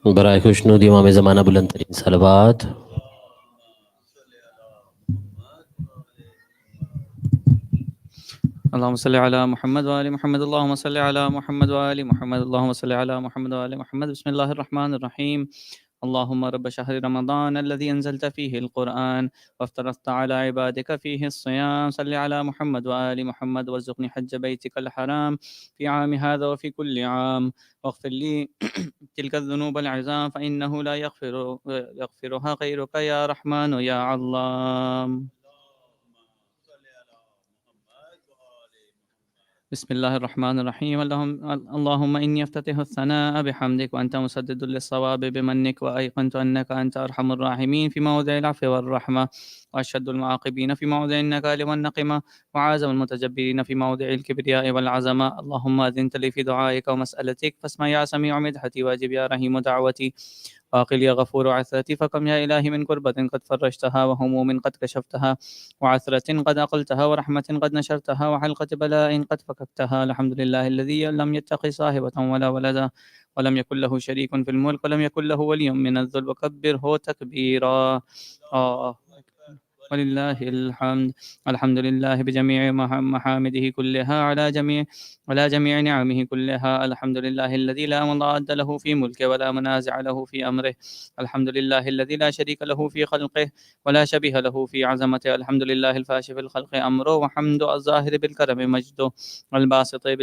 बराए खुशनूदी इमाम ज़माना बुलंद तरीन सलवात। अल्लाहुम्मा सल्लि अला मुहम्मद व आलि मुहम्मद अल्लाहुम्मा सल्लि अला मुहम्मद व आलि मुहम्मद अल्लाहुम्मा सल्लि अला मुहम्मद व आलि मुहम्मद बिस्मिल्लाहिर रहमानिर रहीम। अल्लाहुम्मा रब्ब शहर रमज़ान अल्लज़ी अंज़लता फ़ीहिल क़ुरआन वफ़्तरज़्ता अला इबादिका फ़ीहिस सियाम सल्लि अला मुहम्मद व आलि मुहम्मद वरज़ुक़नी हज्ज बैतिकल हराम फ़ी आमि हाज़ा व फ़ी कुल्लि आम वग़फ़िर ली तिल्का ज़ुनूबल अज़ाम फ़इन्नहु ला यग़फ़िरुहा ग़ैरुका या रहमान या अल्लाम। बिस्मिल्लाहिर्रहमानिर्रहीम। अल्लाहुम्मा इन्नी अफ्ततिहु अस्सनाअ बिहम्दिक व अंता मुसद्दिदुल लिस्सवाबि बिमन्निक व अयक़नतु अन्नका अंता अरहमुर राहिमीन फ़ी मawdi'il अफ़्वी वर्रहमा व अशद्दुल मुआक़िबीन फ़ी मawdi'in नकालि वन नक़िमा व अअज़मुल मुतजब्बिरीन फ़ी मawdi'il किब्रिया'i वल अज़मा। अल्लाहुम्मा अज़िनत ली फ़ी दुआइका व मसअलतिक फ़स्मा या समीअ मिदहती वाजिब या रहीम दअवती वाक़िल या गफ़ूर असरती फ़कम या इलाही मिन कुर्बतिन क़द फ़र्रजतहा व हमुमिन क़द कशफ़तहा व असरतिन क़द अक़लतहा व रहमतिन क़द नशरतहा व हल्क़ति बलाइन क़द फ़ककतहा। अल्हम्दुलिल्लाहिल्लज़ी लम यत्तख़िज़ साहिबतन वला वलदा व लम यकुल लहु शरीकुन फ़िल मुल्क व लम यकुल लहु वलिय्युम मिनज़-ज़ुल्ल वकब्बिरहु तकबीरा। वलिल्लाहिल हम्द। अल्हम्दुलिल्लाहि बिजमीइ महामिदिही कुल्लिहा अला जमीइ निअमिही कुल्लिहा। अल्हम्दुलिल्लाहिल्लज़ी ला मुदाद्द लहु फ़ी मुल्किहि व ला मुनाज़िअ लहु फ़ी अम्रिहि। अल्हम्दुलिल्लाहिल्लज़ी ला शरीक लहु फ़ी ख़ल्क़िहि व ला शबीह लहु फ़ी अज़मतिहि। अल्हम्दुलिल्लाहिल फ़ाशिफ़िल ख़ल्क़ि अम्रुहु व हम्दु अज़्ज़ाहिरि बिल करमि मजदुहु वल बासिति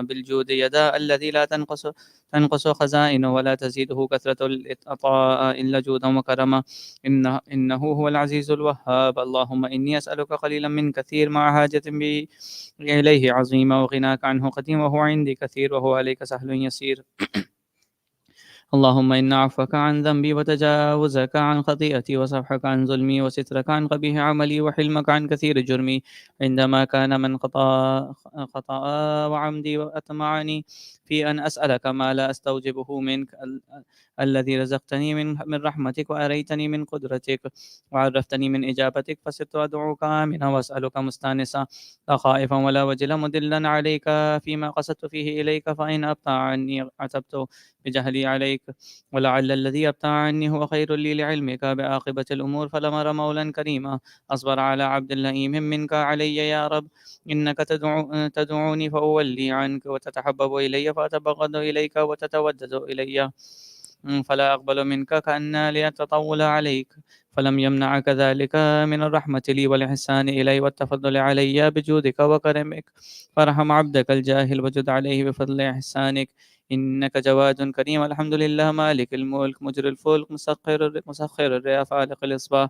बिल जूदि यदाहु अल्लज़ी ला तनक़ुसु ख़ज़ाइनुहु व ला तज़ीदुहु कसरतुल अताअ इल्ला जूदन व करमा। इन्नहु हुवल अज़ीज़ुल वह्हाब। अल्लाहुम्मा इन्नी अस्अलुका क़लीलन मिन कसीर मअ हाजतिन बि इलैहि अज़ीमा व ग़िनाका अन्हु क़दीम व हुवा इंदी कसीर व हुवा अलैका सहलुन यसीर। अल्लाहुम्मा इन्ना अफ़्वका अन ज़ंबी व तजावुज़का अन ख़तीअती व सफ़हका अन ज़ुल्मी व सित्रका अन क़बीह अमली व हिल्मका अन कसीर जुर्मी इंदमा कान मन ख़ताअ व अम्दी व अतमअनी फ़ी अन अस्अलका मा ला अस्तौजिबुहु मिनक अल्लज़ी रज़क़तनी मिन रहमतिक व अरयतनी मिन क़ुदरतिक व अर्रफ़तनी मिन इजाबतिक फ़सिरतु अदऊका आमिना व अस्अलुका मुस्तानिसा ला ख़ाइफ़न व ला वजिला मुदिल्लन अलैका फ़ीमा क़सदतु फ़ीहि इलैका फ़इन अब्ता अन्नी अतबतु बिजहली अलैक व लअल्ल अल्लज़ी अब्ता अन्नी हुवा ख़ैरुल ली लिइल्मिका बिआक़िबतिल उमूर फ़लम अरा मौलन करीमा अस्बर अला अब्दिन लईमिन मिनका अलय्या या रब। इन्नका तदऊनी फ़उवल्ली अन्क व ततहब्बबु इलय्या फ़अतबग़दु इलैका व ततवद्ददु इलय्या फ़ला अक़बलु मिनका कअन्ना लिअततव्वल अलैक फ़लम यमनअक ज़ालिका मिनर रहमति ली वल इहसानि इलय्या वत्तफ़द्दुलि अलय्या बिजूदिका व करमिक फ़अरहम अब्दकल जाहिल वजुद अलैहि बिफ़ज़लि इहसानिक। इन्नका जवादुन करीम। अल्हम्दुलिल्लाह मालिकिल मुल्क मुजरिल फ़ुल्क मुसख़्ख़िरिर रियाह फ़ालिक़िल इस्बाह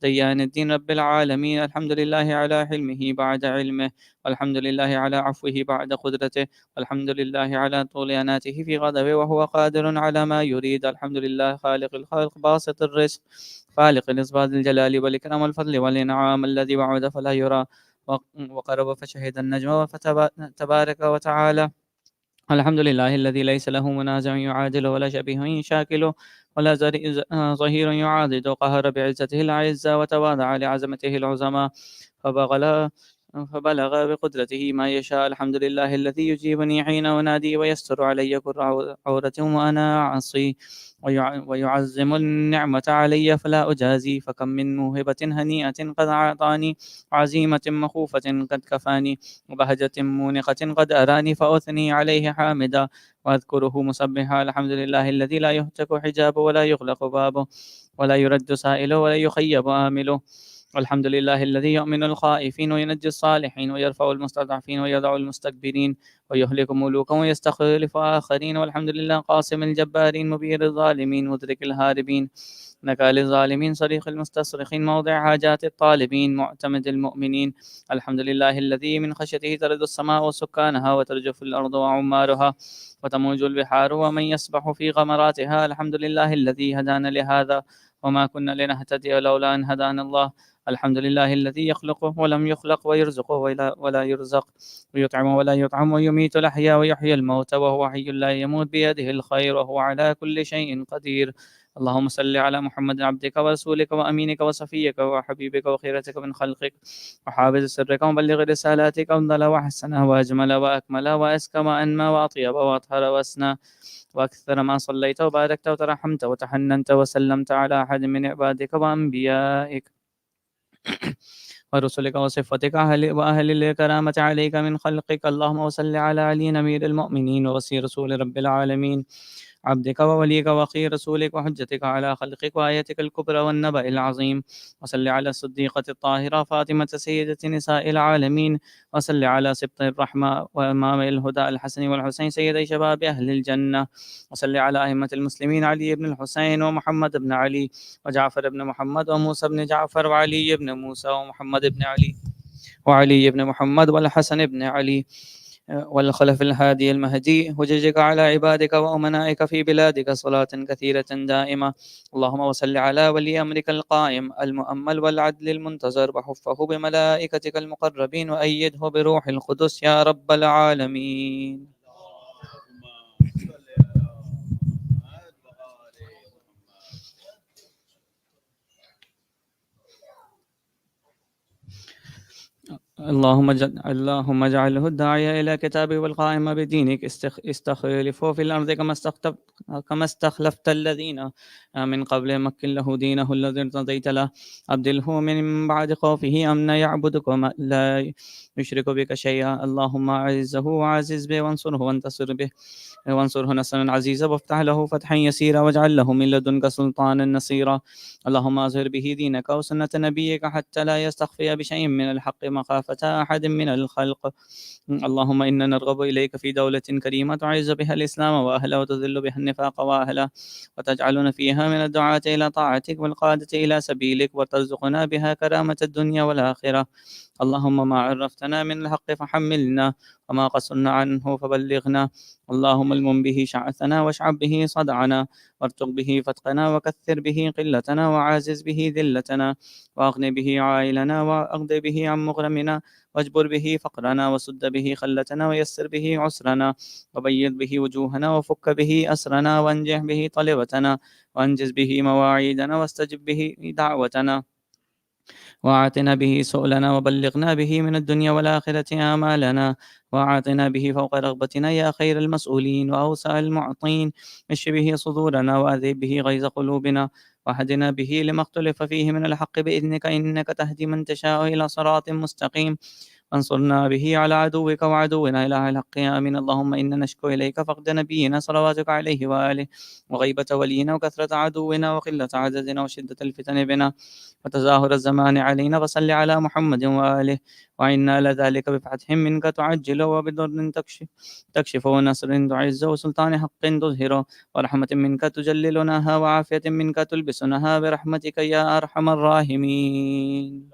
दय्यानिद्दीन रब्बिल आलमीन। अल्हम्दुलिल्लाहि अला हिल्मिही बअद इल्मिही वल्हम्दुलिल्लाहि अला अफ़्विही बअद क़ुदरतिही वल्हम्दुलिल्लाहि अला तूलि अनातिही फ़ी ग़ज़बिही व हुवा क़ादिरुन अला मा युरीद। अल्हम्दुलिल्लाहि ख़ालिक़िल ख़ल्क़ बासितिर रिज़्क़ फ़ालिक़िल इस्बाह ज़िल जलालि वल इकराम वल फ़ज़्लि वल इनआम अल्लज़ी वअद फ़ला युरा व क़रब फ़शहिदा नजवा तबारक व तआला। अल्हम्दुलिल्लाहिल्लज़ी लैसा लहु मुनाज़िउन युआदिलुहु वला शबीहुन युशाकिलुहु वला ज़हीरुन युआदिदुहु क़हरा बिइज़्ज़तिहिल अइज़्ज़ा व तवाज़अ लिअज़मतिहिल उज़मा फ़बलग़ बिक़ुदरतिही मा यशाअ। अल्हम्दुलिल्लाहिल्लज़ी युजीबुनी हीना उनादी व यस्सिरु अलय्या कुल्ला औरतिन व अना आसी व युअज़्ज़िमुन निअमता अलय्या फ़ला उजाज़ी फ़कम मिन मौहिबतिन हनीअतिन क़द अअतानी अज़ीमतिन मख़ूफ़तिन क़द कफ़ानी व बहजतिन मूनिक़तिन क़द अरानी फ़अुथनी अलैहि हामिदा व अज़्कुरुहु मुसब्बिहा। अल्हम्दुलिल्लाहिल्लज़ी ला युहतकु हिजाबुहु व ला युग़लक़ु बाबुहु व ला युरद्दु साइलुहु व ला युख़य्यबु आमिलुहु। अल्हम्दुलिल्लाहिल्लज़ी युमिनुल ख़ाइफ़ीन व युनज्जिस सालिहीन व यरफ़उल मुस्तज़अफ़ीन व यदउल मुस्तकबिरीन व युहलिकु मुलूकन व यस्तख़लिफ़ु आख़रीन। वल्हम्दुलिल्लाहि क़ासिमिल जब्बारीन मुबीरिज़ ज़ालिमीन मुदरिकिल हारिबीन नकालिज़ ज़ालिमीन सरीख़िल मुस्तस्रिख़ीन मौदिअ हाजातित तालिबीन मुअतमिदिल मुअमिनीन। अल्हम्दुलिल्लाहिल्लज़ी मिन ख़श्यतिही तरजुस समाअु व सुक्कानुहा व तरजुफुल अर्दु व उम्मारुहा व तमूजुल बिहारु व मन यस्बहु फ़ी ग़मरातिहा। अल्हम्दुलिल्लाहिल्लज़ी हदाना लिहाज़ा व मा कुन्ना लिनहतदिया लौला अन हदाना अल्लाह। अल्हम्दुलिल्लाहिल्लज़ी यख़्लुक़ु व लम युख़्लक़ व यरज़ुक़ु व ला युरज़क़ व युत्'iमु व ला युत्'म व युमीतुल अहया व युह्यिल मौता व हुवा हय्युन ला यमूत बियदिहिल ख़ैर व हुवा अला कुल्लि शैइन क़दीर। اللهم صل على محمد عبدك ورسولك وأمينك وصفيك وحبيبك وخيرتك من خلقك وحافظ سرك ومبلغ رسالاتك أفضل وحسن وأجمل وأكمل وأزكى وأنمى وأطيب وأطهر وأسنى وأكثر ما صليت وباركت وترحمت وتحننت وسلمت على أحد من عبادك وأنبيائك ورسلك وصفتك وأهل الكرامة عليك من خلقك. اللهم صل على علي أمير المؤمنين ووصي رسول رب العالمين عبدك ووليك وأخي رسولك وحجتك على خلقك وآيتك الكبرى والنبأ العظيم. وصل على الصديقة الطاهرة فاطمة سيدة نساء العالمين. وصل على سبط الرحمة وإمام الهدى الحسن والحسين سيدي شباب أهل الجنة. وصل على أئمة المسلمين علي بن الحسين ومحمد بن علي وجعفر بن محمد وموسى بن جعفر وعلي بن موسى ومحمد بن علي وعلي بن محمد والحسن بن علي والخلف الهادي المهدي. وجزك على عبادك وأمنائك في بلادك صلاة كثيرة دائمة. اللهم وصل على ولي أمرك القائم المؤمل والعدل المنتظر وحفه بملائكتك المقربين وأيده بروح القدس يا رب العالمين. اللهم اجعله الداعية إلى كتابه والقائم بدينك. استخلفه في الأرض كما استخلفت الذين من قبل. مكن له دينه الذي ارتضيت له. أبدله من بعد خوفه أمنا يعبدك وما لا يشرك بك شيئا. اللهم أعزه وعزز به وانصره وانتصر به وانصره نصرا عزيزا وافتح له فتحا يسيرا واجعل له من لدنك سلطانا نصيرا. اللهم أظهر به دينك وسنة نبيك حتى لا يستخفي بشيء من الحق مخافة أحد من الخلق. اللهم إنا نرغب إليك في دولة كريمة تعز بها الإسلام وأهله وتذل بها النفاق وأهله وتجعلنا فيها من الدعاة إلى طاعتك والقادة إلى سبيلك وترزقنا بها كرامة الدنيا والآخرة. اللهم ما عرفتنا من الحق فحملنا وما قصرنا عنه فبلغنا. اللهم المم به شعثنا واشعب به صدعنا وارتق به فتقنا وكثر به قلتنا وعازز به ذلتنا وأغن به عائلنا وأغض به عن مغرمنا واجبر به فقرنا وسد به خلتنا ويسر به عسرنا وبيض به وجوهنا وفك به أسرنا وانجح به طلبتنا وانجز به مواعيدنا واستجب به دعوتنا وأعطنا به سؤلنا وبلغنا به من الدنيا والآخرة آمالنا وأعطنا به فوق رغبتنا يا خير المسؤولين وأوسع المعطين. اشف به صدورنا وأذهب به غيظ قلوبنا وهدنا به لما اختلف فيه من الحق بإذنك إنك تهدي من تشاء إلى صراط مستقيم. وانصرنا به على عدوك وعدونا إله الحق آمين. اللهم إنا نشكو إليك فقد نبينا صلواتك عليه وآله وغيبة ولينا وكثرة عدونا وقلة عددنا وشدة الفتن بنا وتظاهر الزمان علينا. فصل على محمد وآله وعنا على ذلك بفتح منك تعجل وبضر تكشف ونصر تعز وسلطان حق تظهر ورحمة منك تجللناها وعافية منك تلبسنها برحمتك يا أرحم الراحمين.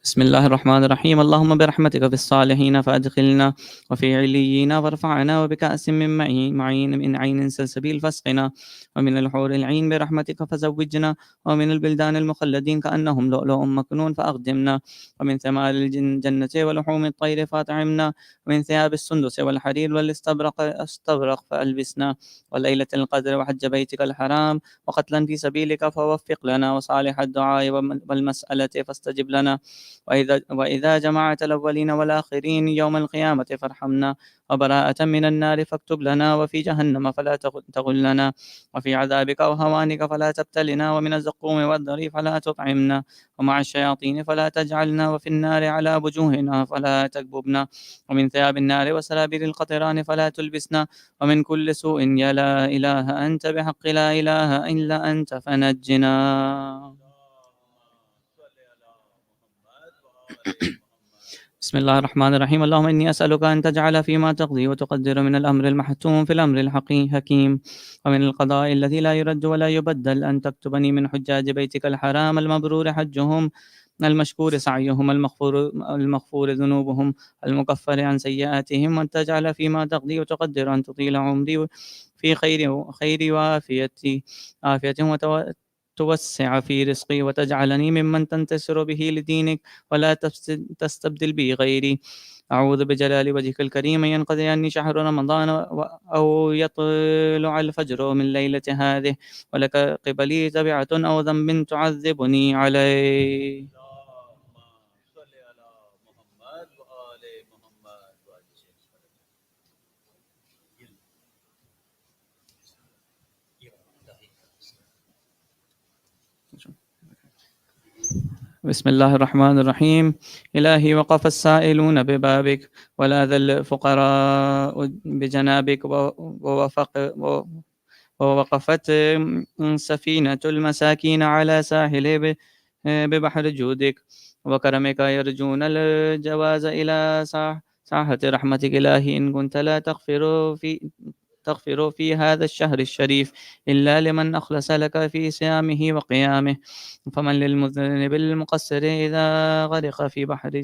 بسم الله الرحمن الرحيم. اللهم برحمتك في الصالحين فأدخلنا وفي عليين وارفعنا وبكأس من معين من عين سلسبيل فاسقنا ومن الحور العين برحمتك فزوجنا ومن البلدان المخلدين كأنهم لؤلؤ مكنون فأخدمنا ومن ثمار الجنة ولحوم الطير فأطعمنا ومن ثياب السندس والحرير والاستبرق فألبسنا وليلة القدر وحج بيتك الحرام وقتلا في سبيلك فوفق لنا وصالح الدعاء والمسألة فاستجب لنا. وإذا جمعت الأولين والآخرين يوم القيامة فارحمنا وبراءة من النار فاكتب لنا وفي جهنم فلا تغلنا وفي عذابك وهوانك فلا تبتلنا ومن الزقوم والضري فلا تطعمنا ومع الشياطين فلا تجعلنا وفي النار على وجوهنا فلا تكببنا ومن ثياب النار وسلابل القطران فلا تلبسنا ومن كل سوء يا لا إله أنت بحق لا إله إلا أنت فنجنا. بسم الله الرحمن الرحيم. اللهم إني أسألك أن تجعل فيما تقضي وتقدر من الأمر المحتوم في الأمر الحكيم ومن القضاء الذي لا يرد ولا يبدل أن تكتبني من حجاج بيتك الحرام المبرور حجهم المشكور سعيهم المغفور ذنوبهم المكفر عن سيئاتهم وأن تجعل فيما تقضي وتقدر أن تطيل عمري في خير وعافية توسع في رزقي وتجعلني ممن تنتصر به لدينك ولا تستبدل بي غيري. أعوذ بجلال وجهك الكريم أن ينقضي عني شهر رمضان أو يطلع الفجر من ليلة هذه ولك قبلي تبعة أو ذنب تعذبني عليه. بسم الله الرحمن الرحيم. إلهي وقف السائلون ببابك ولاذ الفقراء بجنابك ووقفت سفينة المساكين على ساحل ببحر جودك وكرمك يرجون الجواز إلى ساحة رحمتك. إلهي إن كنت لا تغفر في هذا الشهر الشريف إلا لمن أخلص لك في صيامه وقيامه، فمن للمذنب المقصر إذا غرق في بحر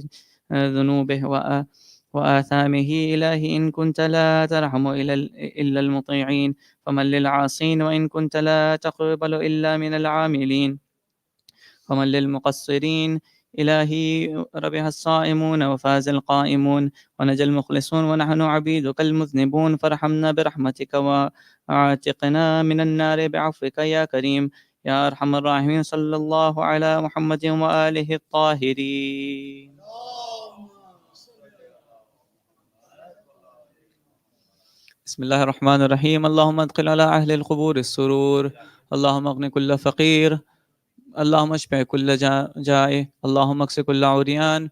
ذنوبه وآثامه. إلهي إن كنت لا ترحم إلا المطيعين، فمن للعاصين وإن كنت لا تقبل إلا من العاملين، فمن للمقصرين. إلهي ربح الصائمون وفاز القائمون ونجى المخلصون ونحن عبيدك المذنبون، فارحمنا برحمتك وعاتقنا من النار بعفوك يا كريم يا أرحم الراحمين. صلى الله على محمد وآله الطاهرين. بسم الله الرحمن الرحيم. اللهم ادخل على أهل القبور السرور، اللهم اغن كل فقير، اللهم اشفع كل جائع، اللهم اكس كل عريان،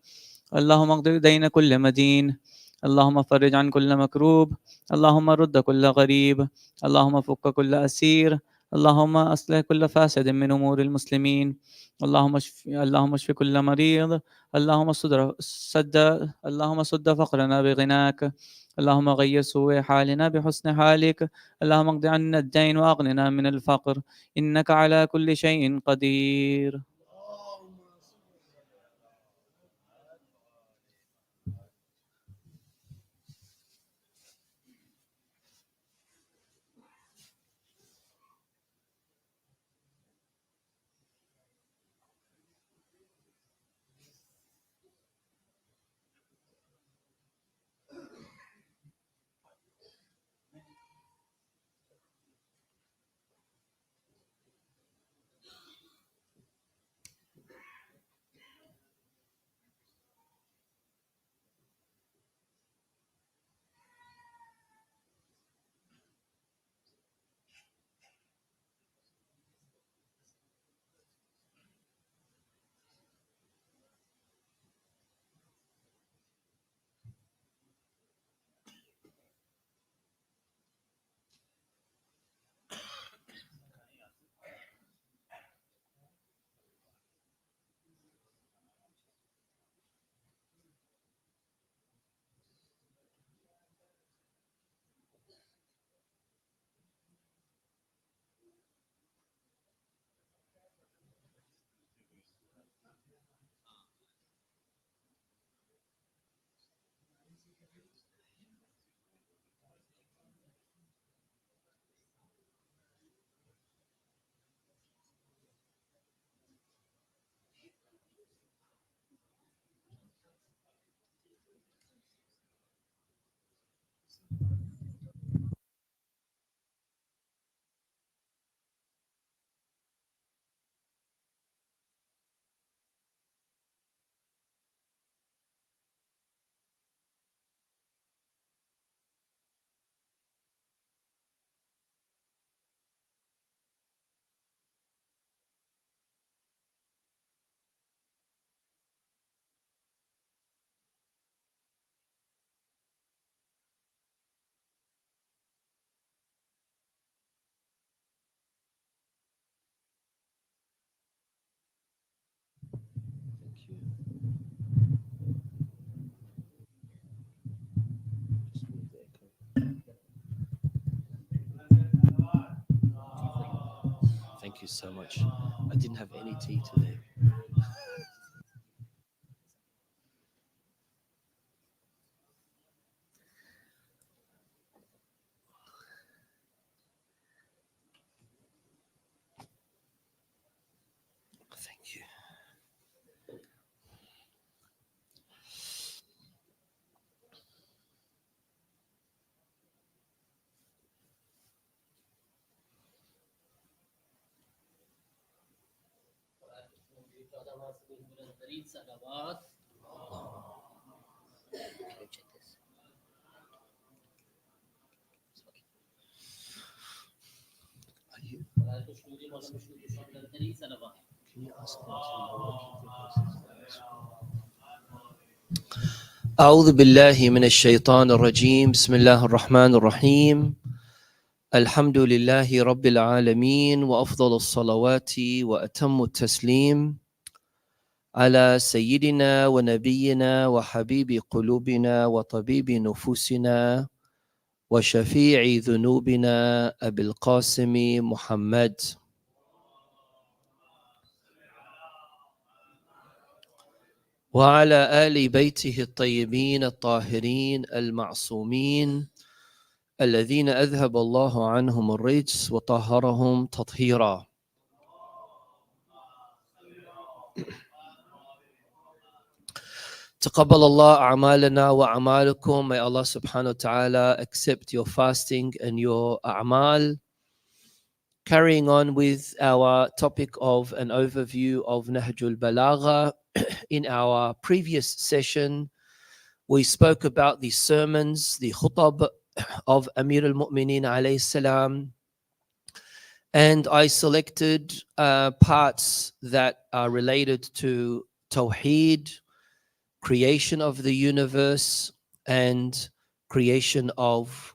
اللهم اقض دين كل مدين، اللهم فرج عن كل مكروب، اللهم رد كل غريب، اللهم فك كل أسير، اللهم أصلح كل فاسد من أمور المسلمين، اللهم اشف كل مريض، اللهم سد فقرنا بغناك، اللهم غير سوء حالنا بحسن حالك، اللهم اقض عنا الدين وأغننا من الفقر، إنك على كل شيء قدير. Thank you so much. I didn't have any tea today. Are you? Can you ask them to keep their voices down? أعوذ بالله من الشيطان الرجيم بسم الله الرحمن الرحيم الحمد لله رب العالمين وأفضل الصلوات وأتم التسليم على سيدنا ونبينا وحبيب قلوبنا وطبيب نفوسنا وشفيع ذنوبنا أبي القاسم محمد وعلى آل بيته الطيبين الطاهرين المعصومين الذين أذهب الله عنهم الرجس وطهرهم تطهيرا. تقبل الله أعمالنا وأعمالكم. May Allah subhanahu wa ta'ala accept your fasting and your a'mal. Carrying on with our topic of an overview of Nahj-ul-Balaghah. In our previous session, we spoke about the sermons, the khutab of Amir al-Mu'mineen alayhi salam, and I selected parts that are related to Tawheed, creation of the universe, and creation of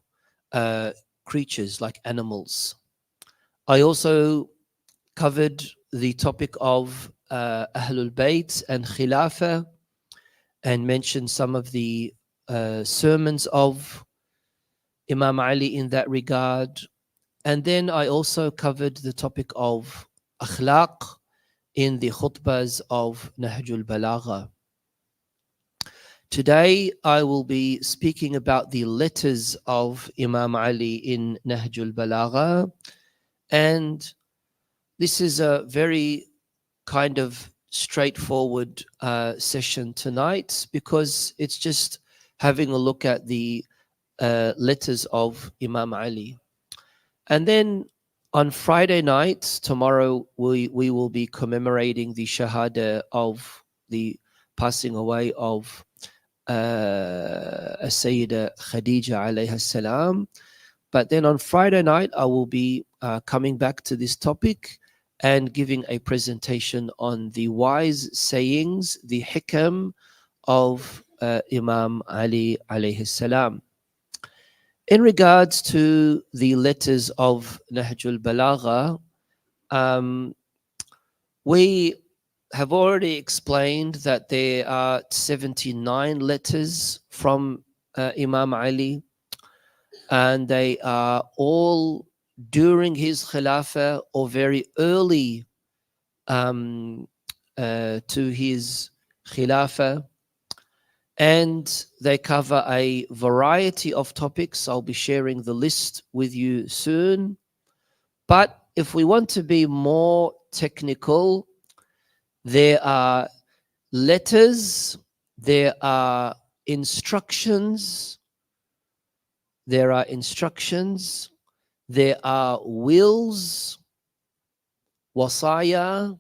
creatures like animals. I also covered the topic of Ahlul Bayt and Khilafah, and mentioned some of the sermons of Imam Ali in that regard. And then I also covered the topic of akhlaq in the khutbahs of Nahj-ul-Balaghah. Today I will be speaking about the letters of Imam Ali in Nahj-ul-Balaghah, and this is a very kind of straightforward session tonight, because it's just having a look at the letters of Imam Ali. And then on Friday night, tomorrow, we will be commemorating the Shahada of the passing away of Sayyida Khadija alayha salam. But then on Friday night, I will be coming back to this topic and giving a presentation on the wise sayings, the hikam of Imam Ali alayhi salam. In regards to the letters of Nahj-ul-Balaghah, we have already explained that there are 79 letters from Imam Ali, and they are all during his Khilafah or very early to his Khilafah. And they cover a variety of topics. I'll be sharing the list with you soon. But if we want to be more technical, there are letters, there are instructions, there are wills, wasaya,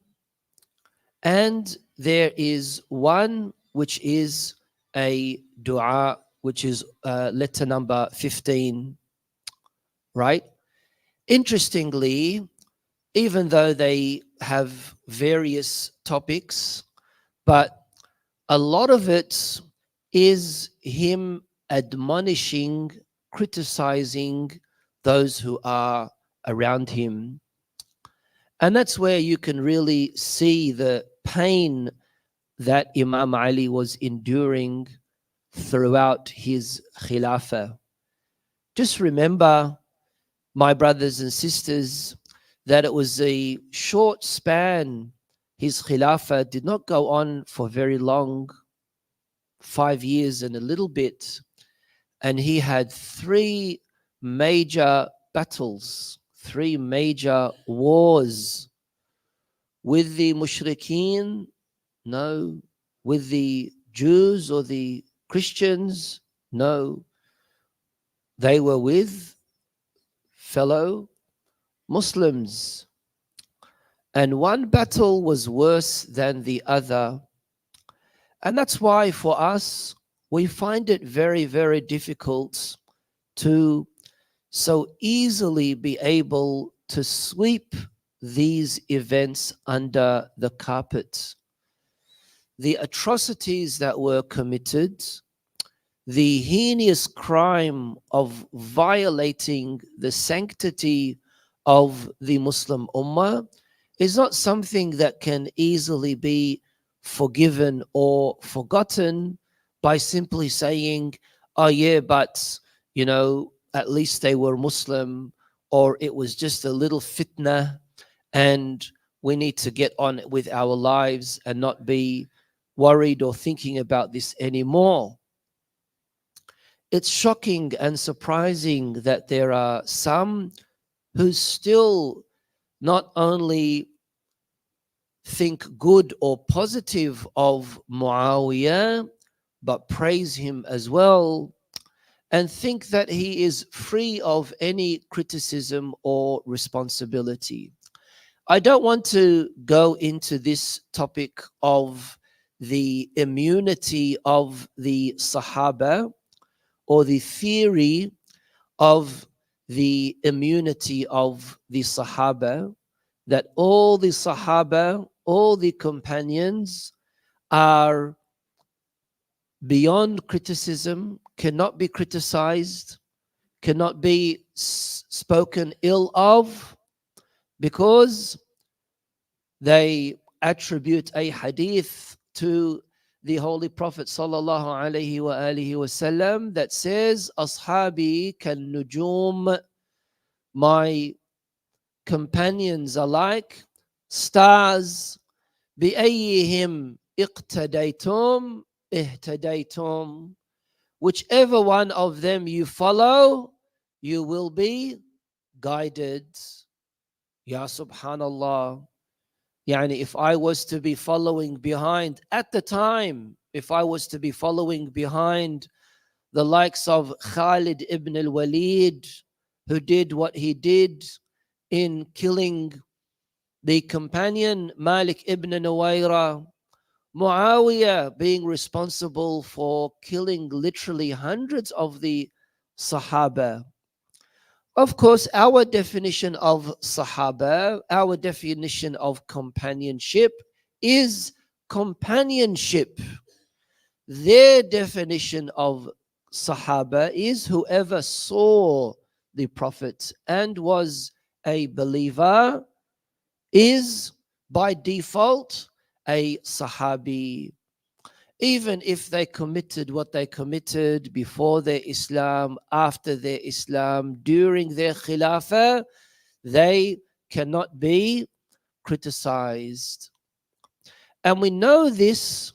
and there is one which is a dua, which is letter number 15, right? Interestingly, even though they have various topics, but a lot of it is him admonishing, criticizing those who are around him. And that's where you can really see the pain that Imam Ali was enduring throughout his Khilafah. Just remember, my brothers and sisters, that it was a short span. His Khilafah did not go on for very long, 5 years and a little bit. And he had 3 major battles, 3 major wars with the mushrikeen, no. With the Jews or the Christians, no. They were with fellow Muslims. And one battle was worse than the other. And that's why for us, we find it very, very difficult to so easily be able to sweep these events under the carpet. The atrocities that were committed, the heinous crime of violating the sanctity of the Muslim Ummah is not something that can easily be forgiven or forgotten by simply saying, oh yeah, but at least they were Muslim, or it was just a little fitna and we need to get on with our lives and not be worried or thinking about this anymore. It's shocking and surprising that there are some who still not only think good or positive of Muawiyah, but praise him as well, and think that he is free of any criticism or responsibility. I don't want to go into this topic of the immunity of the Sahaba or the theory of the immunity of the Sahaba, that all the Sahaba, all the companions are beyond criticism, cannot be criticized, cannot be spoken ill of, because they attribute a hadith to the Holy Prophet sallallahu alaihi wasallam that says, "Ashabi kan nujum," my companions are like stars. بِأَيِّهِمْ اقْتَدَيْتُمْ اهْتَدَيْتُمْ. Whichever one of them you follow, you will be guided. Ya subhanallah. Yani if I was to be following behind, at the time, if I was to be following behind the likes of Khalid ibn al-Walid, who did what he did in killing the companion Malik ibn Nuwayra, Muawiyah being responsible for killing literally hundreds of the Sahaba. Of course, our definition of Sahaba, our definition of companionship is companionship. Their definition of Sahaba is whoever saw the Prophet and was a believer is by default a Sahabi. Even if they committed what they committed before their Islam, after their Islam, during their Khilafah, they cannot be criticized. And we know this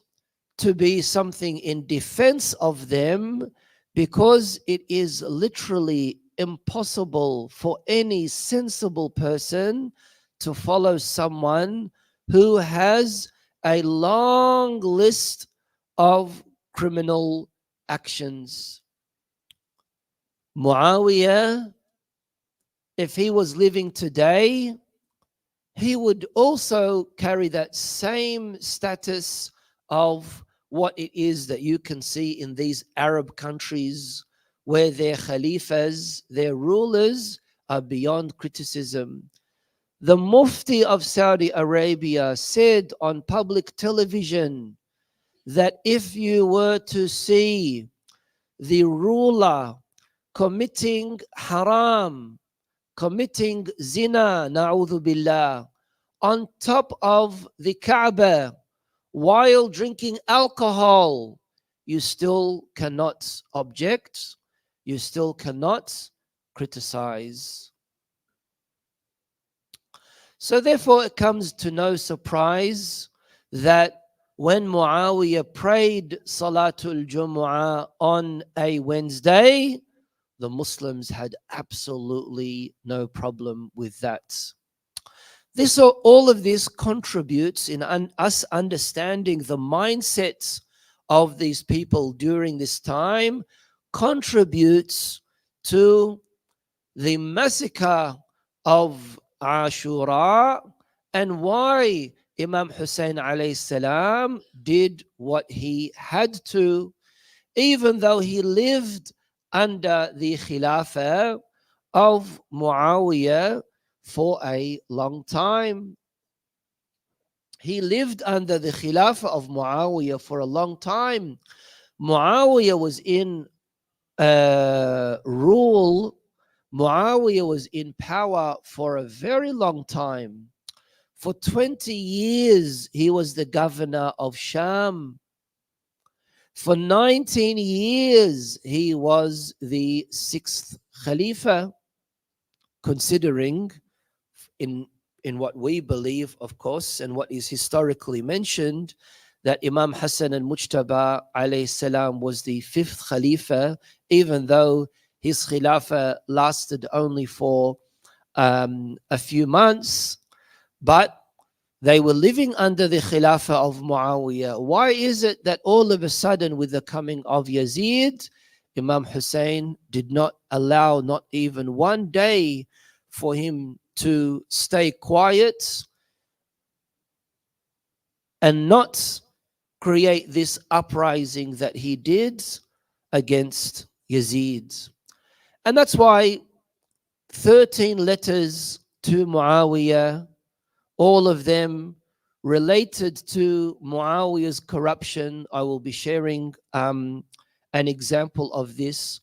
to be something in defense of them, because it is literally impossible for any sensible person to follow someone who has a long list of criminal actions. Muawiyah, if he was living today, he would also carry that same status of what it is that you can see in these Arab countries where their khalifas, their rulers, are beyond criticism. The Mufti of Saudi Arabia said on public television that if you were to see the ruler committing haram, committing zina, na'udhu billah, on top of the Kaaba while drinking alcohol, you still cannot object, you still cannot criticize. So therefore it comes to no surprise that when Muawiyah prayed Salatul Jumu'ah on a Wednesday, the Muslims had absolutely no problem with that. All of this contributes in us understanding the mindsets of these people during this time, contributes to the massacre of Ashura and why Imam Hussein alayhi salam did what he had to, even though he lived under the Khilafah of Muawiyah for a long time. He lived under the Khilafah of Muawiyah for a long time. Muawiyah was in rule. Muawiyah was in power for a very long time. For 20 years, he was the governor of Sham. For 19 years, he was the sixth Khalifa, considering in what we believe, of course, and what is historically mentioned, that Imam Hassan al-Mujtaba alayhi salam was the fifth Khalifa, even though his Khilafah lasted only for a few months. But they were living under the Khilafah of Muawiyah. Why is it that all of a sudden, with the coming of Yazid, Imam Hussein did not allow not even one day for him to stay quiet and not create this uprising that he did against Yazid? And that's why 13 letters to Muawiyah, all of them related to Muawiyah's corruption. I will be sharing an example of this.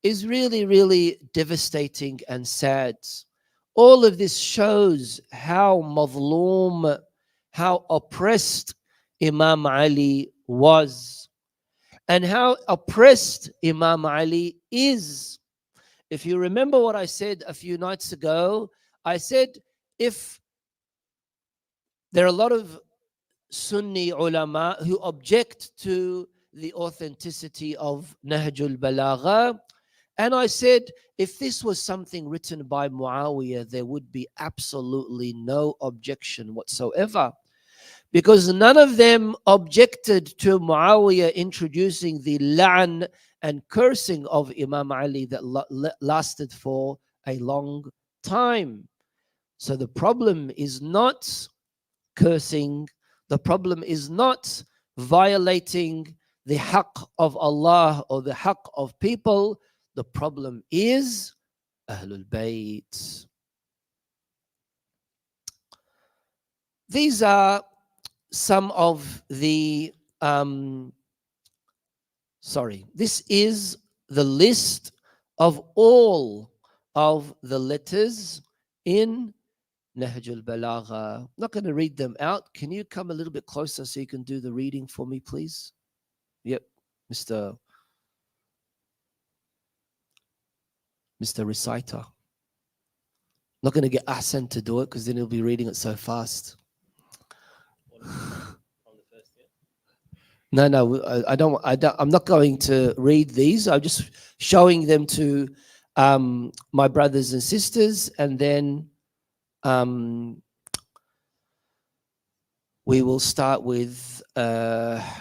Is really, really devastating and sad. All of this shows how madloom, how oppressed Imam Ali was, and how oppressed Imam Ali is. If you remember what I said a few nights ago, I said if there are a lot of Sunni ulama who object to the authenticity of Nahj-ul-Balaghah. And I said, if this was something written by Muawiyah, there would be absolutely no objection whatsoever. Because none of them objected to Muawiyah introducing the la'an and cursing of Imam Ali that lasted for a long time. So the problem is not cursing. The problem is not violating the haqq of Allah or the haqq of people. The problem is Ahlul Bayt. These are some of the this is the list of all of the letters in Nahj-ul-Balaghah. I'm not going to read them out. Can you come a little bit closer so you can do the reading for me, please? Yep, Mr. Reciter. I'm not going to get Ahsan to do it because then he'll be reading it so fast. No, I don't. I'm not going to read these. I'm just showing them to my brothers and sisters, and then we will start with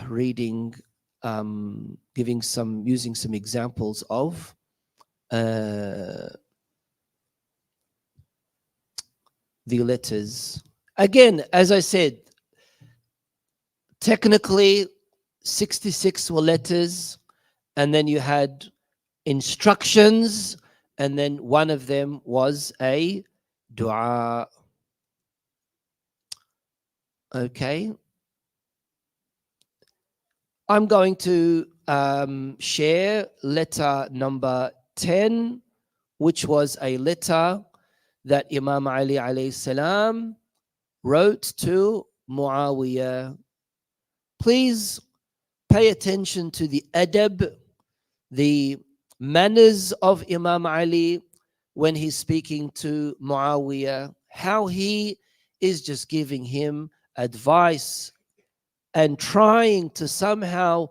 reading, using some examples of the letters. Again, as I said, technically 66 were letters, and then you had instructions, and then one of them was a dua. Okay. I'm going to share letter number 10, which was a letter that Imam Ali alayhi salam wrote to Muawiyah. Please pay attention to the adab, the manners of Imam Ali when he's speaking to Muawiyah, how he is just giving him advice and trying to somehow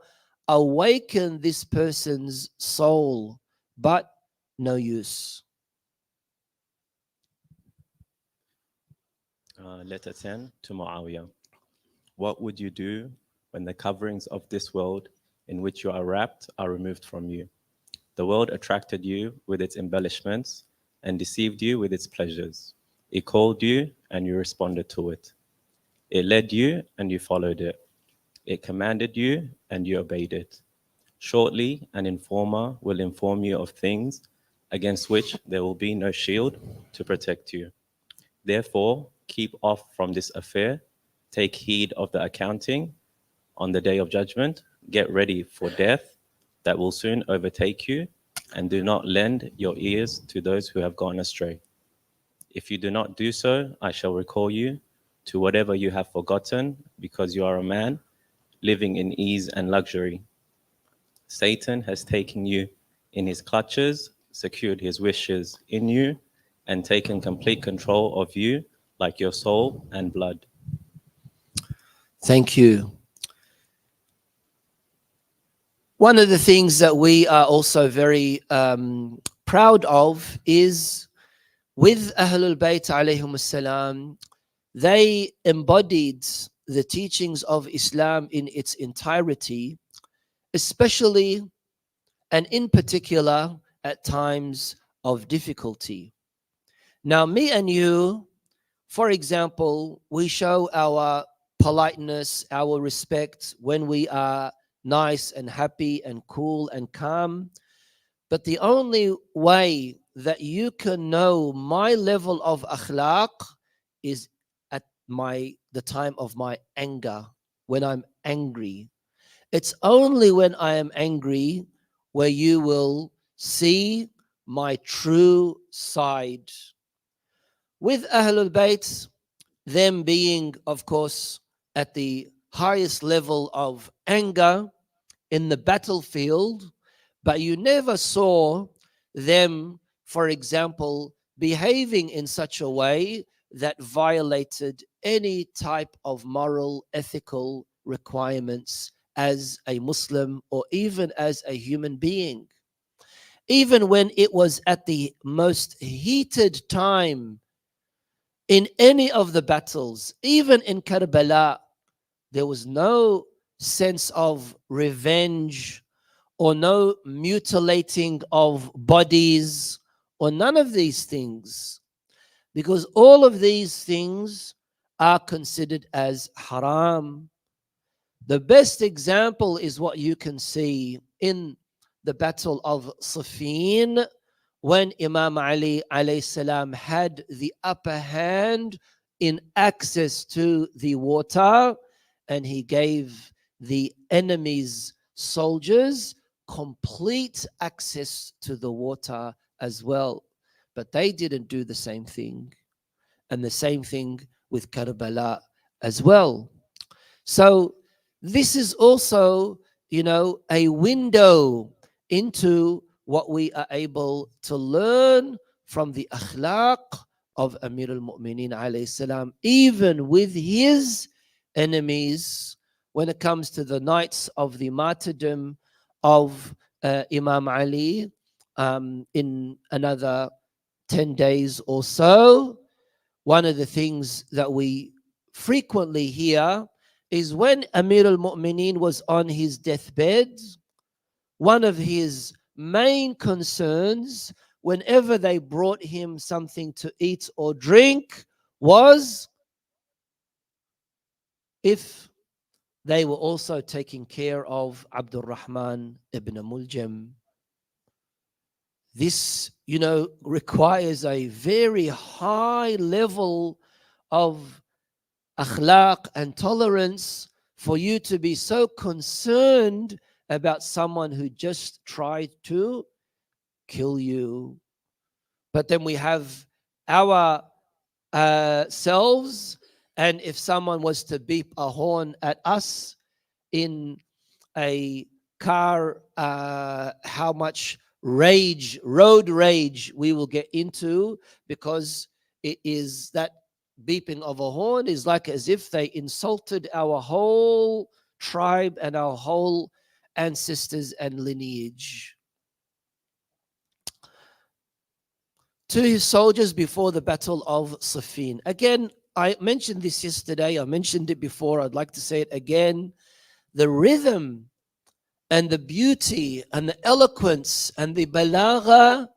awaken this person's soul, but no use. Letter 10 to Muawiyah. What would you do when the coverings of this world in which you are wrapped are removed from you? The world attracted you with its embellishments and deceived you with its pleasures. It called you and you responded to it. It led you, and you followed it. It commanded you, and you obeyed it. Shortly, an informer will inform you of things against which there will be no shield to protect you. Therefore, keep off from this affair. Take heed of the accounting on the day of judgment. Get ready for death that will soon overtake you, and do not lend your ears to those who have gone astray. If you do not do so, I shall recall you to whatever you have forgotten, because you are a man living in ease and luxury. Satan has taken you in his clutches, secured his wishes in you, and taken complete control of you, like your soul and blood. Thank you. One of the things that we are also very proud of is with Ahlul Bayt alayhim salam, they embodied the teachings of Islam in its entirety, especially and in particular at times of difficulty. Now, me and you, for example, we show our politeness, our respect when we are nice and happy and cool and calm. But the only way that you can know my level of akhlaq is at the time of my anger, when I'm angry. It's only when I am angry where you will see my true side. With Ahlul Bayt, them being, of course, at the highest level of anger in the battlefield, but you never saw them, for example, behaving in such a way that violated any type of moral, ethical requirements as a Muslim or even as a human being. Even when it was at the most heated time in any of the battles, even in Karbala, there was no sense of revenge or no mutilating of bodies or none of these things, because all of these things are considered as haram. The best example is what you can see in the Battle of Siffin, when Imam Ali alayhi salam had the upper hand in access to the water, and he gave the enemy's soldiers complete access to the water as well. But they didn't do the same thing. And the same thing with Karbala as well. So this is also, a window into what we are able to learn from the akhlaq of Amir al-Mu'mineen alayhi salam, even with his enemies, when it comes to the nights of the martyrdom of Imam Ali in another 10 days or so. One of the things that we frequently hear is when Amir al-Mu'mineen was on his deathbed, one of his main concerns whenever they brought him something to eat or drink was if they were also taking care of Abdul Rahman ibn Muljam. This, requires a very high level of akhlaq and tolerance for you to be so concerned about someone who just tried to kill you. But then we have our selves, and if someone was to beep a horn at us in a car, how much road rage we will get into, because it is that beeping of a horn is like as if they insulted our whole tribe and our whole ancestors and lineage. To his soldiers before the Battle of Siffin. Again, I mentioned this yesterday, I mentioned it before, I'd like to say it again. The rhythm and the beauty and the eloquence and the balagha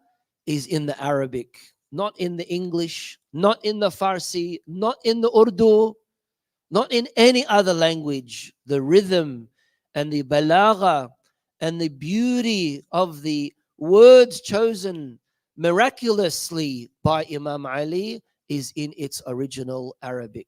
is in the Arabic, not in the English, not in the Farsi, not in the Urdu, not in any other language. The rhythm and the balagha and the beauty of the words chosen miraculously by Imam Ali is in its original Arabic.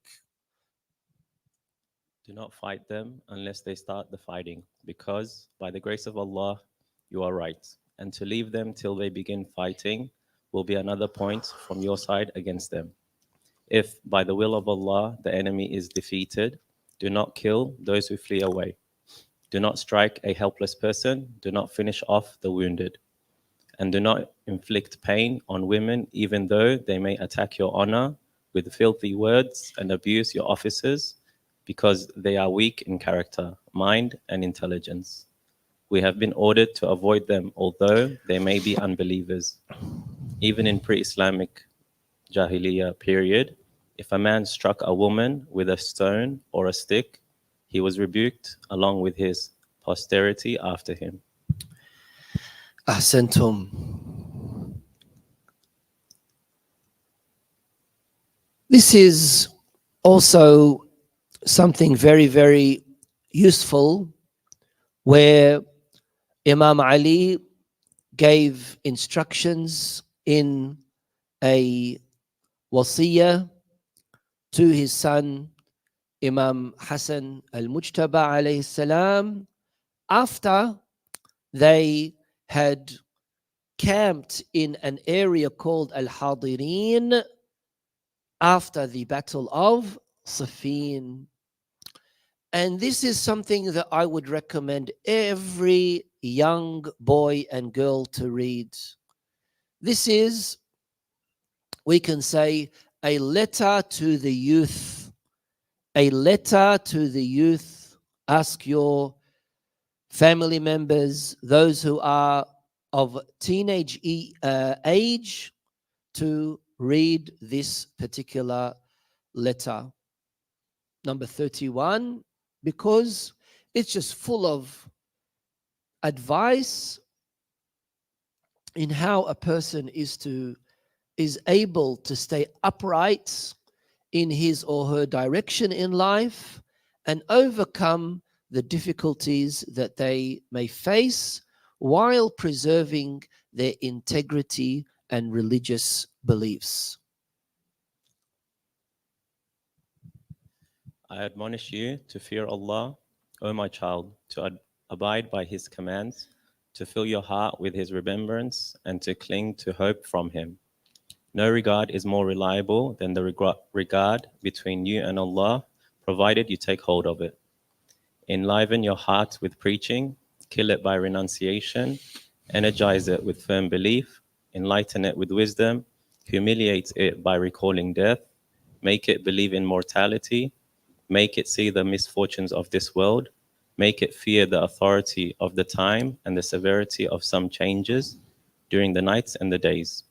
Do not fight them unless they start the fighting, because by the grace of Allah, you are right. And to leave them till they begin fighting will be another point from your side against them. If by the will of Allah the enemy is defeated, do not kill those who flee away. Do not strike a helpless person. Do not finish off the wounded. And do not inflict pain on women, even though they may attack your honor with filthy words and abuse your officers, because they are weak in character, mind, and intelligence. We have been ordered to avoid them, although they may be unbelievers. Even in pre-Islamic Jahiliyyah period, if a man struck a woman with a stone or a stick, he was rebuked along with his posterity after him. Ahsantum. This is also something very, very useful, where Imam Ali gave instructions in a wasiyah to his son Imam Hassan al-Mujtaba alayhi salam, after they had camped in an area called Al-Hadirin after the Battle of Siffin. And this is something that I would recommend every young boy and girl to read. This is, we can say, a letter to the youth. A letter to the youth. Ask your family members, those who are of teenage age, to read this particular letter. Number 31, because it's just full of advice in how a person is able to stay upright in his or her direction in life and overcome the difficulties that they may face while preserving their integrity and religious beliefs. I admonish you to fear Allah, O my child, to abide by His commands, to fill your heart with His remembrance, and to cling to hope from Him. No regard is more reliable than the regard between you and Allah, provided you take hold of it. Enliven your heart with preaching, kill it by renunciation, energize it with firm belief, enlighten it with wisdom, humiliate it by recalling death, make it believe in mortality, make it see the misfortunes of this world, make it fear the authority of the time and the severity of some changes during the nights and the days.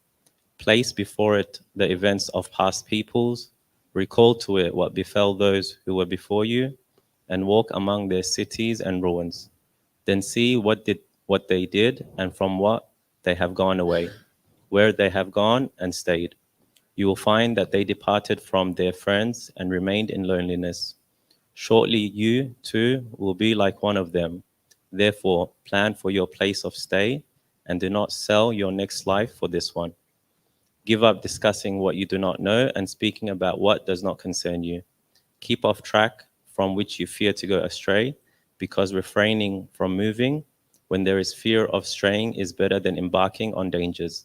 Place before it the events of past peoples, recall to it what befell those who were before you, and walk among their cities and ruins. Then see what they did and from what they have gone away, where they have gone and stayed. You will find that they departed from their friends and remained in loneliness. Shortly you, too, will be like one of them. Therefore, plan for your place of stay and do not sell your next life for this one. Give up discussing what you do not know and speaking about what does not concern you. Keep off track from which you fear to go astray, because refraining from moving when there is fear of straying is better than embarking on dangers.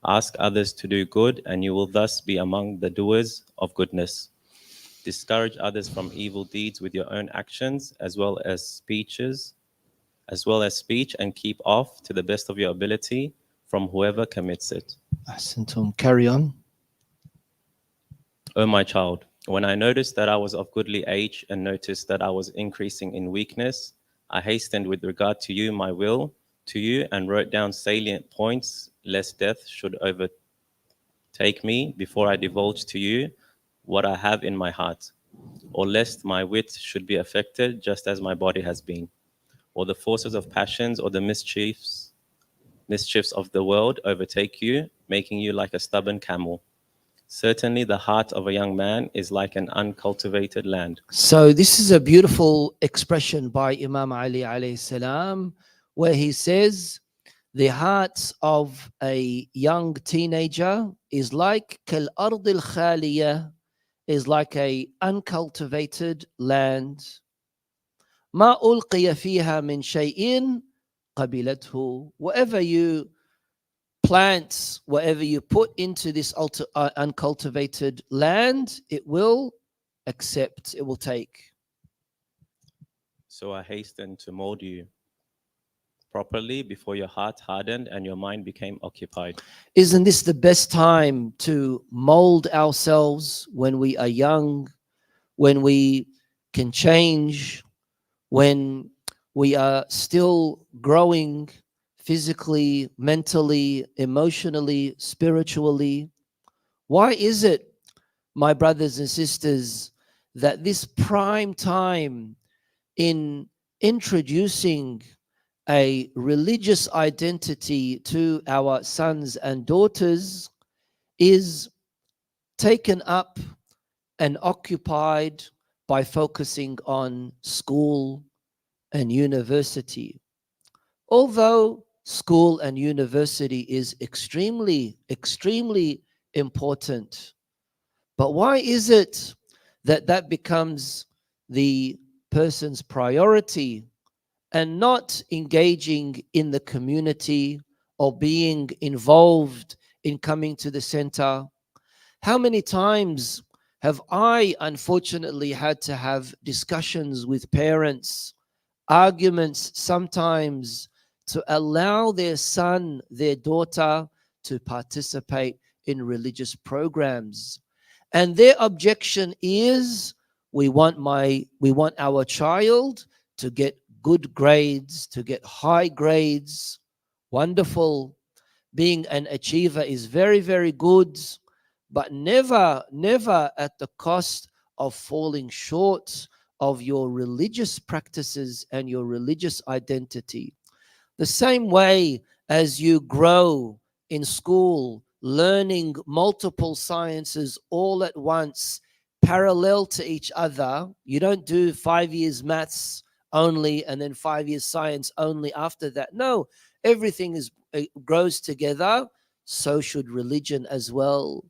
Ask others to do good, and you will thus be among the doers of goodness. Discourage others from evil deeds with your own actions, as well as speech, and keep off to the best of your ability from whoever commits it. Ahsantum. Carry on. O my child, when I noticed that I was of goodly age and noticed that I was increasing in weakness, I hastened with regard to you my will to you and wrote down salient points, lest death should overtake me before I divulge to you what I have in my heart, or lest my wit should be affected just as my body has been, or the forces of passions or the mischiefs of the world overtake you, making you like a stubborn camel. Certainly, the heart of a young man is like an uncultivated land. So this is a beautiful expression by Imam Ali alayhi salam, where he says, the heart of a young teenager is like kal ardil khaliya, is like a uncultivated land. Ma ulqiya fiha min shay'in qabilathu. Whatever you plant, whatever you put into this uncultivated land, it will accept, it will take. So I hasten to mold you properly before your heart hardened and your mind became occupied. Isn't this the best time to mold ourselves, when we are young, when we can change, when we are still growing physically, mentally, emotionally, spiritually? Why is it, my brothers and sisters, that this prime time in introducing a religious identity to our sons and daughters is taken up and occupied by focusing on school and university? Although school and university is extremely, extremely important, but why is it that that becomes the person's priority and not engaging in the community or being involved in coming to the center? How many times have I unfortunately had to have discussions with parents, arguments sometimes, to allow their son, their daughter to participate in religious programs? And their objection is, we want our child to get good grades, to get high grades. Wonderful. Being an achiever is very, very good, but never, never at the cost of falling short of your religious practices and your religious identity. The same way as you grow in school, learning multiple sciences all at once, parallel to each other. You don't do 5 years maths only and then 5 years science only after that. No, everything grows together. So should religion as well.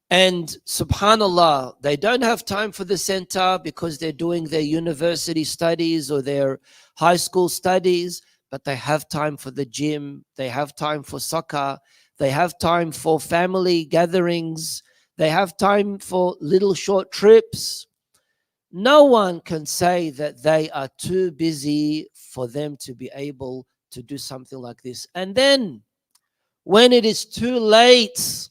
And subhanallah, they don't have time for the center because they're doing their university studies or their high school studies, but they have time for the gym, they have time for soccer, they have time for family gatherings, they have time for little short trips. No one can say that they are too busy for them to be able to do something like this. And then when it is too late,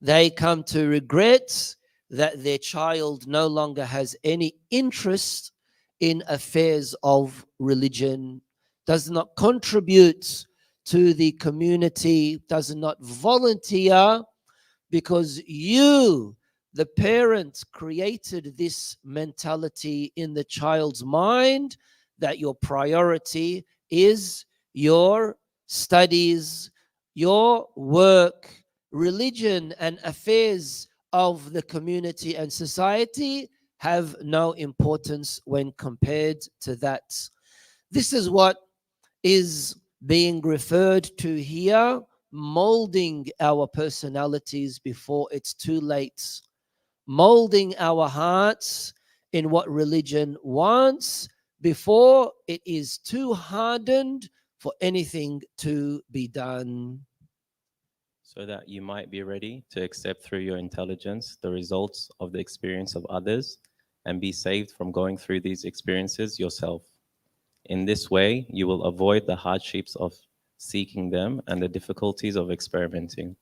they come to regret that their child no longer has any interest in affairs of religion, does not contribute to the community, does not volunteer, because you, the parent, created this mentality in the child's mind that your priority is your studies, your work. Religion and affairs of the community and society have no importance when compared to that. This is what is being referred to here, molding our personalities before it's too late, molding our hearts in what religion wants before it is too hardened for anything to be done. So that you might be ready to accept through your intelligence the results of the experience of others and be saved from going through these experiences yourself. In this way, you will avoid the hardships of seeking them and the difficulties of experimenting.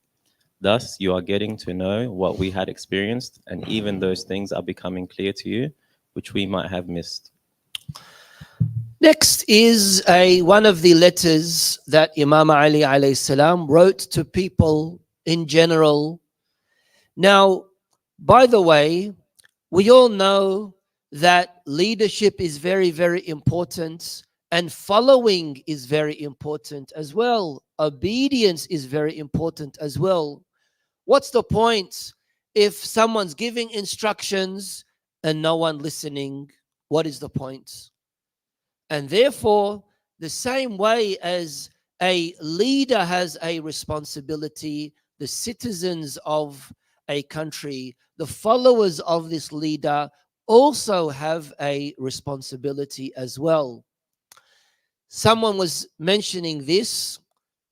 Thus, you are getting to know what we had experienced, and even those things are becoming clear to you, which we might have missed. Next is one of the letters that Imam Ali alayhi salam wrote to people in general. Now, by the way, we all know that leadership is very, very important, and following is very important as well. Obedience is very important as well. What's the point if someone's giving instructions and no one listening? What is the point? And therefore, the same way as a leader has a responsibility, the citizens of a country, the followers of this leader also have a responsibility as well. Someone was mentioning this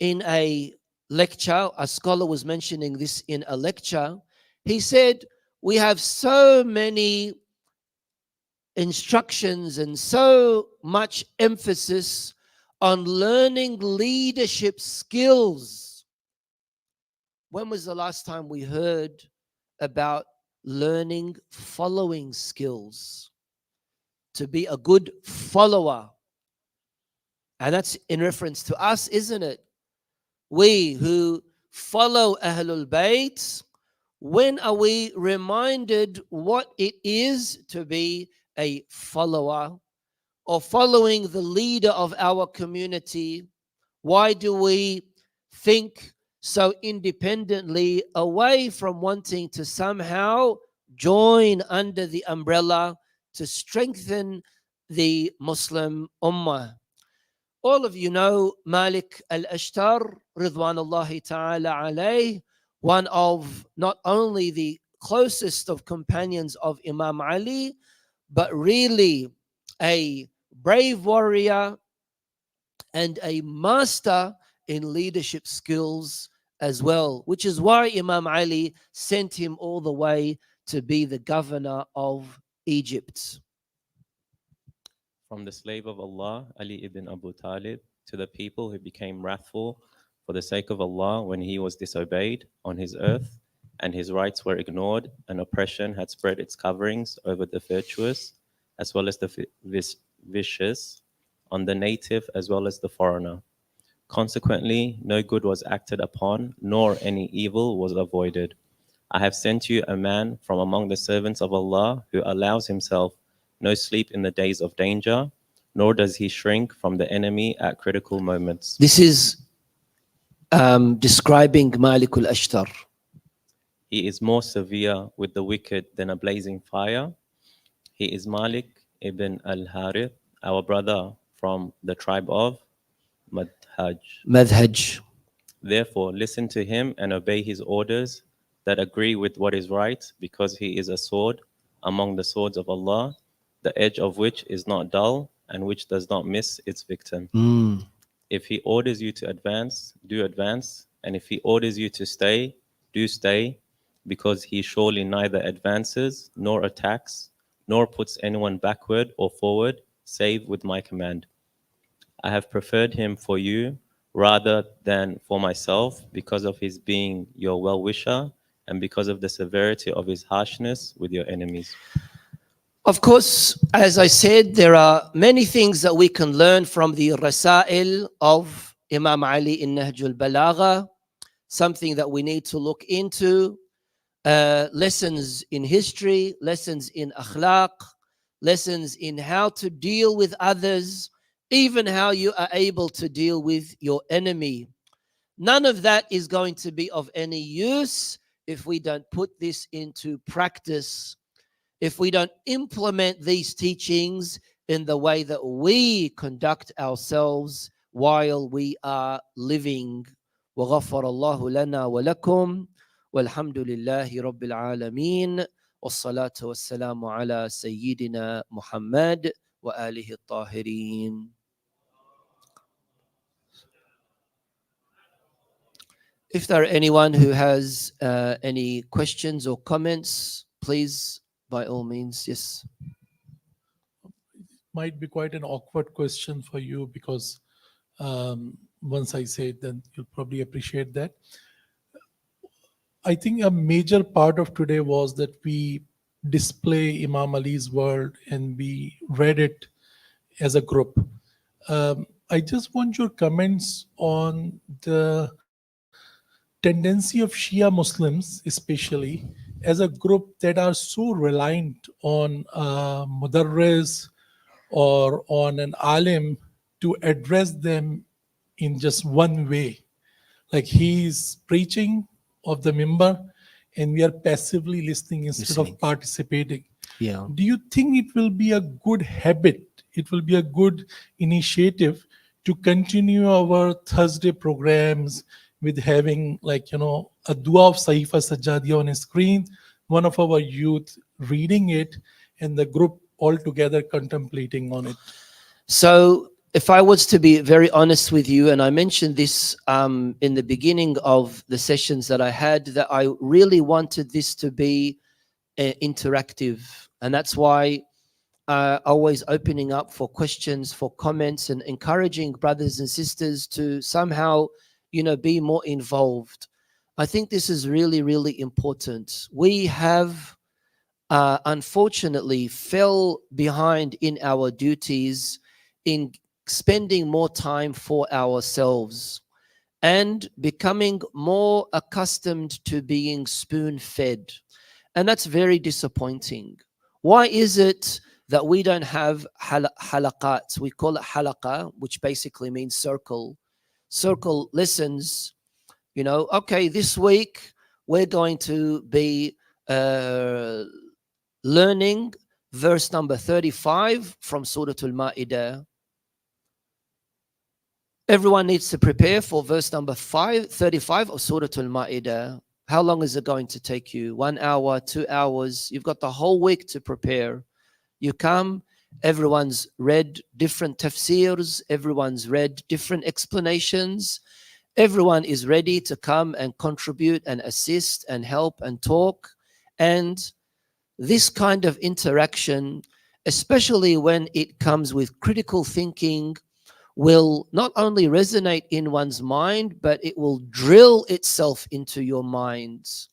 in a lecture, a scholar was mentioning this in a lecture. He said, we have so many instructions and so much emphasis on learning leadership skills. When was the last time we heard about learning following skills? To be a good follower. And that's in reference to us, isn't it? We who follow Ahlul Bayt, when are we reminded what it is to be a follower or following the leader of our community? Why do we think so independently, away from wanting to somehow join under the umbrella to strengthen the Muslim Ummah? All of you know Malik al-Ashtar, Ridwanullahi ta'ala alayh, one of not only the closest of companions of Imam Ali, but really a brave warrior and a master in leadership skills as well, which is why Imam Ali sent him all the way to be the governor of Egypt. From the slave of Allah, Ali ibn Abu Talib, to the people who became wrathful for the sake of Allah when he was disobeyed on his earth and his rights were ignored and oppression had spread its coverings over the virtuous as well as the vicious, on the native as well as the foreigner. Consequently, no good was acted upon, nor any evil was avoided. I have sent you a man from among the servants of Allah who allows himself no sleep in the days of danger, nor does he shrink from the enemy at critical moments. This is describing Malik al-Ashtar. He is more severe with the wicked than a blazing fire. He is Malik ibn al-Harith, our brother from the tribe of Madhaj. Therefore, listen to him and obey his orders that agree with what is right, because he is a sword among the swords of Allah, the edge of which is not dull and which does not miss its victim. If he orders you to advance, do advance, and if he orders you to stay, do stay, because he surely neither advances nor attacks, nor puts anyone backward or forward, save with my command. I have preferred him for you rather than for myself, because of his being your well-wisher and because of the severity of his harshness with your enemies. Of course, as I said, there are many things that we can learn from the Rasail of Imam Ali in Nahj-ul-Balaghah, something that we need to look into, lessons in history, lessons in akhlaq, lessons in how to deal with others, even how you are able to deal with your enemy. None of that is going to be of any use if we don't put this into practice, if we don't implement these teachings in the way that we conduct ourselves while we are living. وغفر الله لنا ولكم والحمد لله رب العالمين والصلاة والسلام على سيدنا محمد وآله الطاهرين. If there are anyone who has any questions or comments, please, by all means, yes. Might be quite an awkward question for you, because once I say it, then you'll probably appreciate that. I think a major part of today was that we display Imam Ali's word and we read it as a group. I just want your comments on the tendency of Shia Muslims, especially as a group that are so reliant on mudarris or on an alim to address them in just one way. Like he's preaching of the member and we are passively listening instead Listening. of participating. Yeah. Do you think it will be a good habit? It will be a good initiative to continue our Thursday programs with having, like, a dua of Sahifa Sajjadiya on a screen, one of our youth reading it, and the group all together contemplating on it. So, if I was to be very honest with you, and I mentioned this in the beginning of the sessions that I had, that I really wanted this to be interactive. And that's why always opening up for questions, for comments, and encouraging brothers and sisters to somehow, be more involved. I think this is really, really important. We have unfortunately fell behind in our duties in spending more time for ourselves and becoming more accustomed to being spoon-fed. And that's very disappointing. Why is it that we don't have halaqat? We call it halaqa, which basically means circle. Circle listens, okay, this week we're going to be learning verse number 35 from Surah Al-Ma'idah. Everyone needs to prepare for verse number 35 of Surah Al-Ma'idah. How long is it going to take you? 1 hour, 2 hours? You've got the whole week to prepare. You come, everyone's read different tafsirs, everyone's read different explanations. Everyone is ready to come and contribute and assist and help and talk. And this kind of interaction, especially when it comes with critical thinking, will not only resonate in one's mind, but it will drill itself into your minds.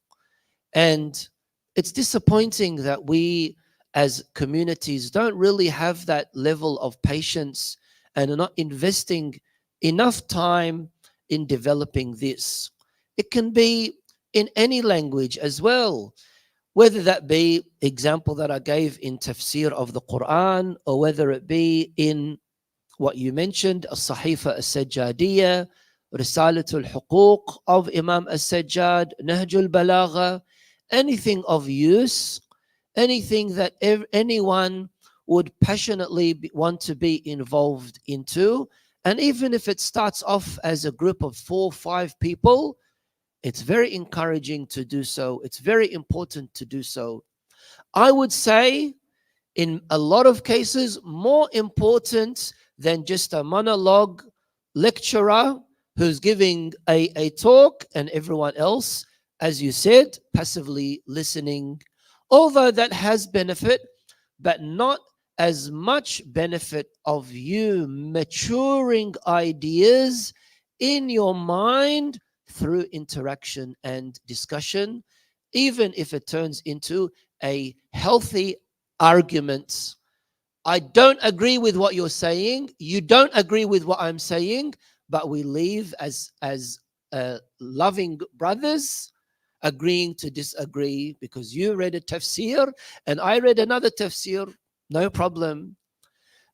And it's disappointing that we as communities don't really have that level of patience and are not investing enough time in developing this. It can be in any language as well, whether that be example that I gave in tafsir of the Quran, or whether it be in what you mentioned, As-Sahifa As-Sajjadiyya, Risalatul Huquq of Imam As-Sajjad, Nahj-ul-Balaghah, anything of use, anything that anyone would passionately want to be involved into. And even if it starts off as a group of 4 or 5 people, it's very encouraging to do so. It's very important to do so. I would say, in a lot of cases, more important than just a monologue lecturer who's giving a talk and everyone else, as you said, passively listening. Although that has benefit, but not as much benefit of you maturing ideas in your mind through interaction and discussion, even if it turns into a healthy argument. I don't agree with what you're saying. You don't agree with what I'm saying, but we live as loving brothers, agreeing to disagree, because you read a tafsir and I read another tafsir. No problem.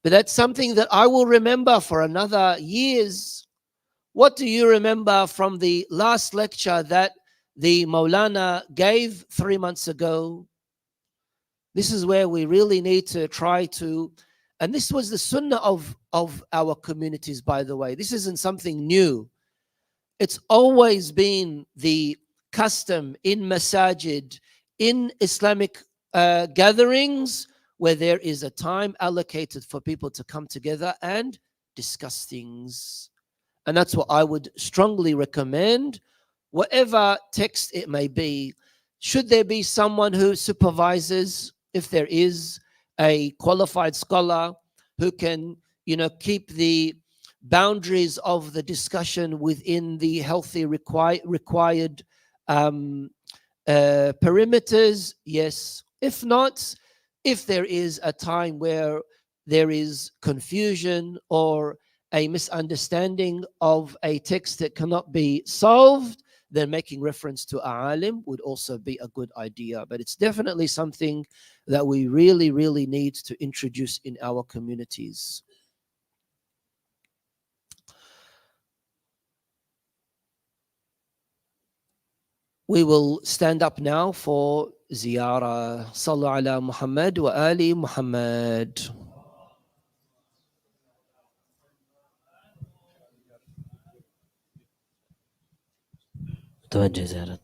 But that's something that I will remember for another years. What do you remember from the last lecture that the Maulana gave 3 months ago? This is where we really need to try to, and this was the sunnah of our communities, by the way. This isn't something new. It's always been the custom in masajid, in Islamic gatherings, where there is a time allocated for people to come together and discuss things. And that's what I would strongly recommend, whatever text it may be. Should there be someone who supervises, if there is a qualified scholar who can, keep the boundaries of the discussion within the healthy required perimeters, yes. If not, if there is a time where there is confusion or a misunderstanding of a text that cannot be solved, then making reference to a'alim would also be a good idea. But it's definitely something that we really, really need to introduce in our communities. We will stand up now for ziyarah. Sallu ala Muhammad wa ali Muhammad. توجه زيارة.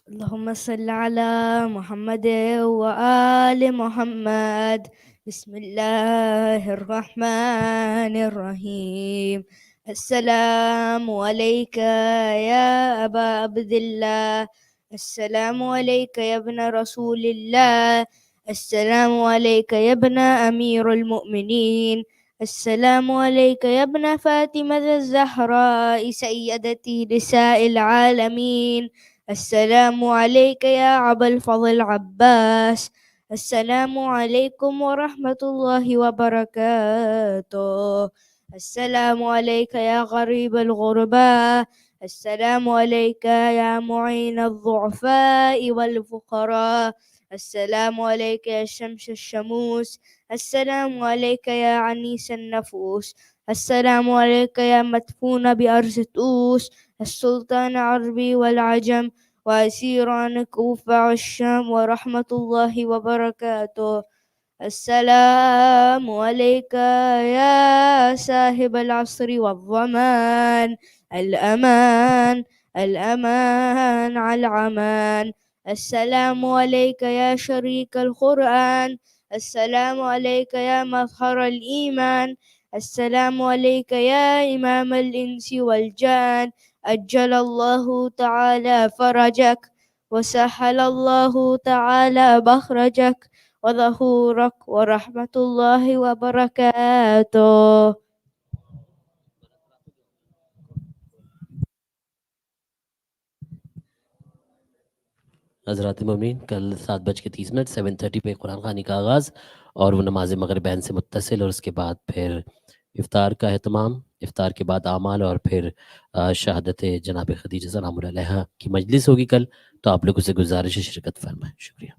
اللهم صل على محمد وآل محمد. بسم الله الرحمن الرحيم. السلام عليك يا أبا عبد الله. السلام عليك يا ابن رسول الله. السلام عليك يا ابن أمير المؤمنين. السلام عليك يا ابن فاطمة الزهراء سيدتي نساء العالمين. السلام عليك يا أبا الفضل عباس. السلام عليكم ورحمة الله وبركاته. السلام عليك يا غريب الغرباء. السلام عليك يا معين الضعفاء والفقراء. السلام عليك يا شمس الشموس. السلام عليك يا عنيس النفوس. السلام عليك يا مدفون بأرض طوس. السلطان العربي والعجم وأسيران كوفة والشام ورحمة الله وبركاته. السلام عليك يا صاحب العصر والضمان. الأمان الأمان على العمان. السلام عليك يا شريك القرآن. السلام عليك يا مظهر الإيمان. السلام عليك يا إمام الإنس والجان. أجل الله تعالى فرجك وسهل الله تعالى مخرجك وظهورك ورحمة الله وبركاته. हज़रात मोमिन कल 7:30 7:30 पे कुरान ख़ानी का आगाज़ और वो नमाज-ए-मग़रिबैन से मुत्तसिल और उसके बाद फिर इफ़्तार का एहतमाम, इफ़्तार के बाद आमाल और फिर शहादत जनाब खदीजा सलामुल्लाह अलैहा की मजलिस होगी कल। तो आप लोगों से गुजारिश है शिरकत फरमाएं। शुक्रिया।